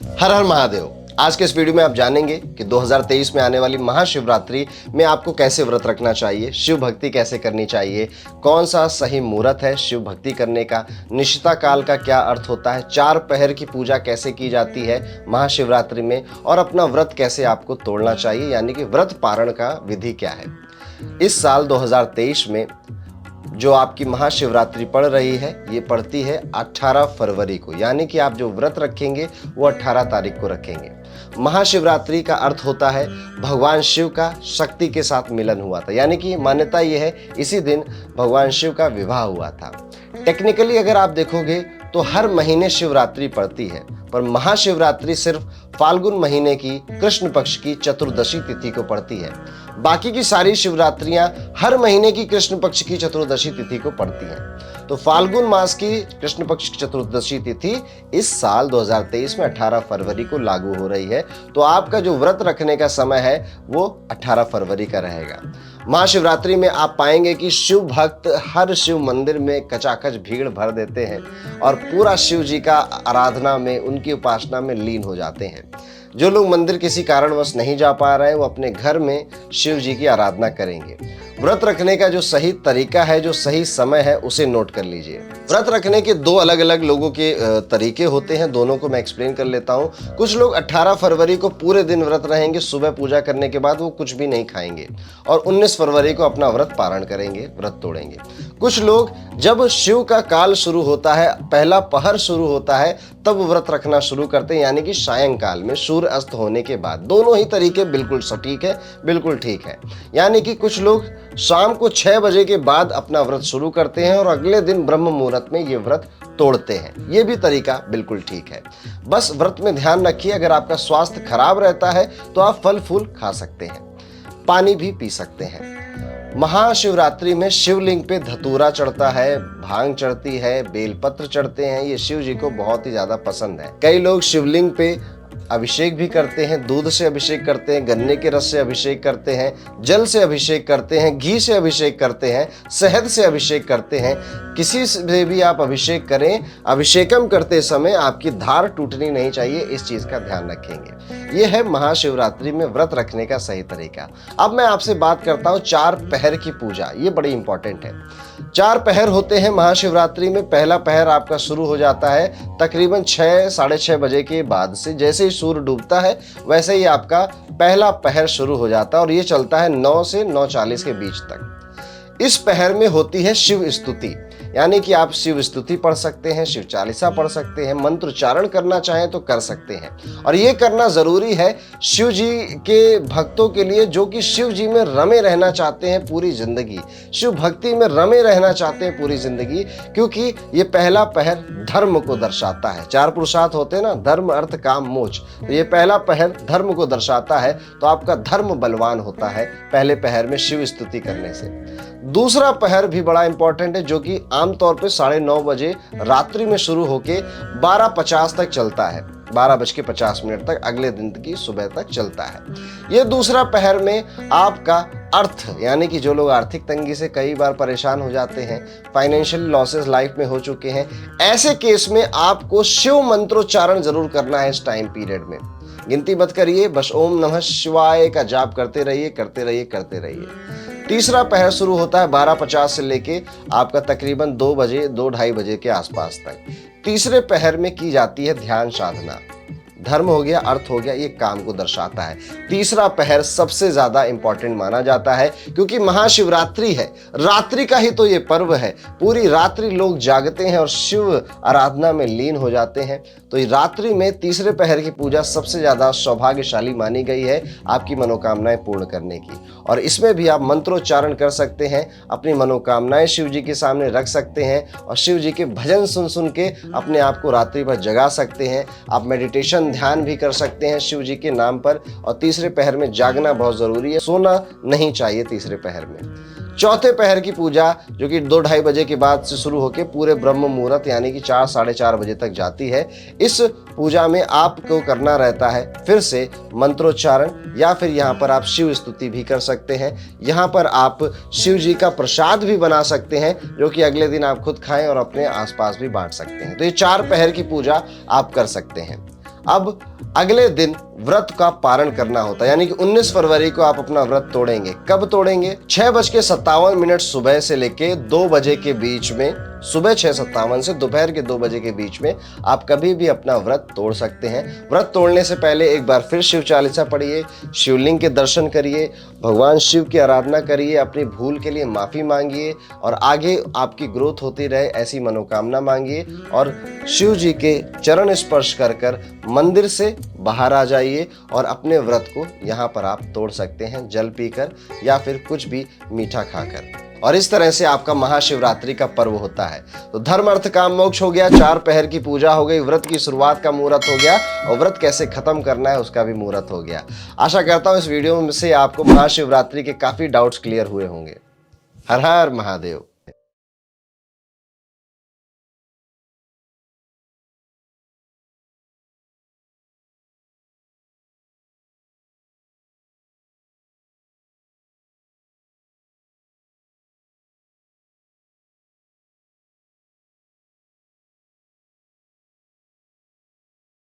हर हर महादेव। आज के इस वीडियो में आप जानेंगे कि 2023 में आने वाली महाशिवरात्रि में आपको कैसे व्रत रखना चाहिए, शिव भक्ति कैसे करनी चाहिए, कौन सा सही मुहूर्त है शिव भक्ति करने का, निशिता काल का क्या अर्थ होता है, 4 पहर की पूजा कैसे की जाती है महाशिवरात्रि में और अपना व्रत कैसे आपको तोड़ना चाहिए, यानी कि व्रत पारण का विधि क्या है। इस साल 2023 में जो आपकी महाशिवरात्रि पड़ रही है ये पड़ती है 18 फरवरी को, यानी कि आप जो व्रत रखेंगे वो 18 तारीख को रखेंगे। महाशिवरात्रि का अर्थ होता है भगवान शिव का शक्ति के साथ मिलन हुआ था, यानी कि मान्यता ये है इसी दिन भगवान शिव का विवाह हुआ था। टेक्निकली अगर आप देखोगे तो हर महीने शिवरात्रि पड़ती है, पर महाशिवरात्रि सिर्फ फाल्गुन महीने की कृष्ण पक्ष की चतुर्दशी तिथि को पड़ती है। बाकी की सारी शिवरात्रियां हर महीने की कृष्ण पक्ष की चतुर्दशी तिथि को पड़ती हैं। तो फाल्गुन मास की कृष्ण पक्ष की चतुर्दशी तिथि इस साल 2023 में 18 फरवरी को लागू हो रही है। तो आपका जो व्रत रखने का समय है वो 18 फरवरी का रहेगा। महाशिवरात्रि में आप पाएंगे कि शिव भक्त हर शिव मंदिर में कचाकच भीड़ भर देते हैं और पूरा शिव जी का आराधना में, उनकी उपासना में लीन हो जाते हैं। जो लोग मंदिर किसी कारणवश नहीं जा पा रहे हैं वो अपने घर में शिव जी की आराधना करेंगे। व्रत रखने का जो सही तरीका है, जो सही समय है, उसे नोट कर लीजिए। व्रत रखने के 2 अलग अलग लोगों के तरीके होते हैं, दोनों को मैं एक्सप्लेन कर लेता हूं। कुछ लोग 18 फरवरी को पूरे दिन व्रत रहेंगे, सुबह पूजा करने के बाद वो कुछ भी नहीं खाएंगे और 19 फरवरी को अपना व्रत पारण करेंगे, व्रत तोड़ेंगे। कुछ लोग जब शिव का काल शुरू होता है, पहला पहर शुरू होता है, तब व्रत रखना शुरू करते हैं, यानी कि सायंकाल में सूर्य अस्त होने के बाद। दोनों ही तरीके बिल्कुल सटीक है, बिल्कुल ठीक है। यानी कि कुछ लोग शाम को 6 बजे के बाद अपना व्रत शुरू करते हैं और अगले दिन ब्रह्म मुहूर्त में ये व्रत तोड़ते हैं। ये भी तरीका बिल्कुल ठीक है। बस व्रत में ध्यान रखिए, अगर आपका स्वास्थ्य खराब रहता है तो आप फल फूल खा सकते हैं, पानी भी पी सकते हैं। महाशिवरात्रि में शिवलिंग पे धतूरा चढ़ता है, भांग चढ़ती है, बेलपत्र चढ़ते हैं। ये शिव जी को बहुत ही ज्यादा पसंद है। कई लोग शिवलिंग पे अभिषेक भी करते हैं, दूध से अभिषेक करते हैं, गन्ने के रस से अभिषेक करते हैं, जल से अभिषेक करते हैं, घी से अभिषेक करते हैं, शहद से अभिषेक करते हैं। किसी से भी आप अभिषेक करें, अभिषेकम करते समय आपकी धार टूटनी नहीं चाहिए, इस चीज का ध्यान रखेंगे। यह है महाशिवरात्रि में व्रत रखने का सही तरीका। अब मैं आपसे बात करता हूं 4 पहर की पूजा, ये बड़ी इंपॉर्टेंट है। 4 पहर होते हैं महाशिवरात्रि में। पहला पहर आपका शुरू हो जाता है तकरीबन 6 साढ़े 6 बजे के बाद से। जैसे ही सूर्य डूबता है वैसे ही आपका पहला पहर शुरू हो जाता है और ये चलता है 9 से 9:40 के बीच तक। इस पहर में होती है शिव स्तुति, यानी कि आप शिव स्तुति पढ़ सकते हैं, शिव चालीसा पढ़ सकते हैं, मंत्र उच्चारण करना चाहें तो कर सकते हैं। और ये करना जरूरी है शिव जी के भक्तों के लिए, जो कि शिव जी में रमे रहना चाहते हैं पूरी जिंदगी, शिव भक्ति में रमे रहना चाहते हैं पूरी जिंदगी, क्योंकि ये पहला पहर धर्म को दर्शाता है। 4 पुरुषार्थ होते हैं ना, धर्म अर्थ काम मोक्ष, तो ये पहला पहर धर्म को दर्शाता है। तो आपका धर्म बलवान होता है पहले पहर में शिव स्तुति करने से। दूसरा पहर भी बड़ा इंपॉर्टेंट है, जो कि आमतौर पे 9:30 बजे रात्रि में शुरू होके 12:50 तक चलता है, 12:50 तक अगले दिन की सुबह तक चलता है। ये दूसरा पहर में आपका अर्थ, यानी कि जो लोग आर्थिक तंगी से कई बार परेशान हो जाते हैं, फाइनेंशियल लॉसेस लाइफ में हो चुके हैं, ऐसे केस में आपको शिव मंत्रोच्चारण जरूर करना है। इस टाइम पीरियड में गिनती मत करिए, बस ओम नमः शिवाय का जाप करते रहिए, करते रहिए, करते रहिए। तीसरा पहर शुरू होता है 12:50 से लेके आपका तकरीबन 2 बजे, 2-2:30 बजे के आसपास तक। तीसरे पहर में की जाती है ध्यान साधना। धर्म हो गया, अर्थ हो गया, ये काम को दर्शाता है। तीसरा पहर सबसे ज्यादा इंपॉर्टेंट माना जाता है, क्योंकि महाशिवरात्रि है, रात्रि का ही तो ये पर्व है। पूरी रात्रि लोग जागते हैं और शिव आराधना में लीन हो जाते हैं। तो ये रात्रि में तीसरे पहर की पूजा सबसे ज्यादा सौभाग्यशाली मानी गई है आपकी मनोकामनाएं पूर्ण करने की। और इसमें भी आप मंत्रोच्चारण कर सकते हैं, अपनी मनोकामनाएं शिव जी के सामने रख सकते हैं और शिव जी के भजन सुन सुन के अपने आप को रात्रि भर जगा सकते हैं। आप मेडिटेशन ध्यान भी कर सकते हैं शिव जी के नाम पर। और तीसरे पहर में जागना बहुत जरूरी है, सोना नहीं चाहिए तीसरे पहर में। चौथे पहर की पूजा, जो कि 2-2:30 बजे के बाद से शुरू होकर पूरे ब्रह्म मुहूर्त यानी कि 4 साढ़े 4 बजे तक जाती है। इस पूजा में आपको करना रहता है फिर से मंत्रोच्चारण, या फिर यहाँ पर आप शिव स्तुति भी कर सकते हैं। यहाँ पर आप शिव जी का प्रसाद भी बना सकते हैं, जो कि अगले दिन आप खुद खाएं और अपने आसपास भी बांट सकते हैं। तो ये 4 पहर की पूजा आप कर सकते हैं। अब अगले दिन व्रत का पारण करना होता है, यानी कि 19 फरवरी को आप अपना व्रत तोड़ेंगे। कब तोड़ेंगे? 6:57 सुबह से लेके 2 बजे के बीच में, सुबह 6:57 से दोपहर के 2 बजे के बीच में आप कभी भी अपना व्रत तोड़ सकते हैं। व्रत तोड़ने से पहले एक बार फिर शिव चालीसा पढ़िए, शिवलिंग के दर्शन करिए, भगवान शिव की आराधना करिए, अपनी भूल के लिए माफी मांगिए और आगे आपकी ग्रोथ होती रहे ऐसी मनोकामना मांगिए और शिव जी के चरण स्पर्श कर मंदिर से बाहर आ जाइए और अपने व्रत को यहाँ पर आप तोड़ सकते हैं, जल पीकर या फिर कुछ भी मीठा खाकर। और इस तरह से आपका महाशिवरात्रि का पर्व होता है। तो धर्म अर्थ काम मोक्ष हो गया, 4 पहर की पूजा हो गई, व्रत की शुरुआत का मुहूर्त हो गया और व्रत कैसे खत्म करना है उसका भी मुहूर्त हो गया। आशा करता हूं इस वीडियो में से आपको महाशिवरात्रि के काफी डाउट्स क्लियर हुए होंगे। हर हर महादेव।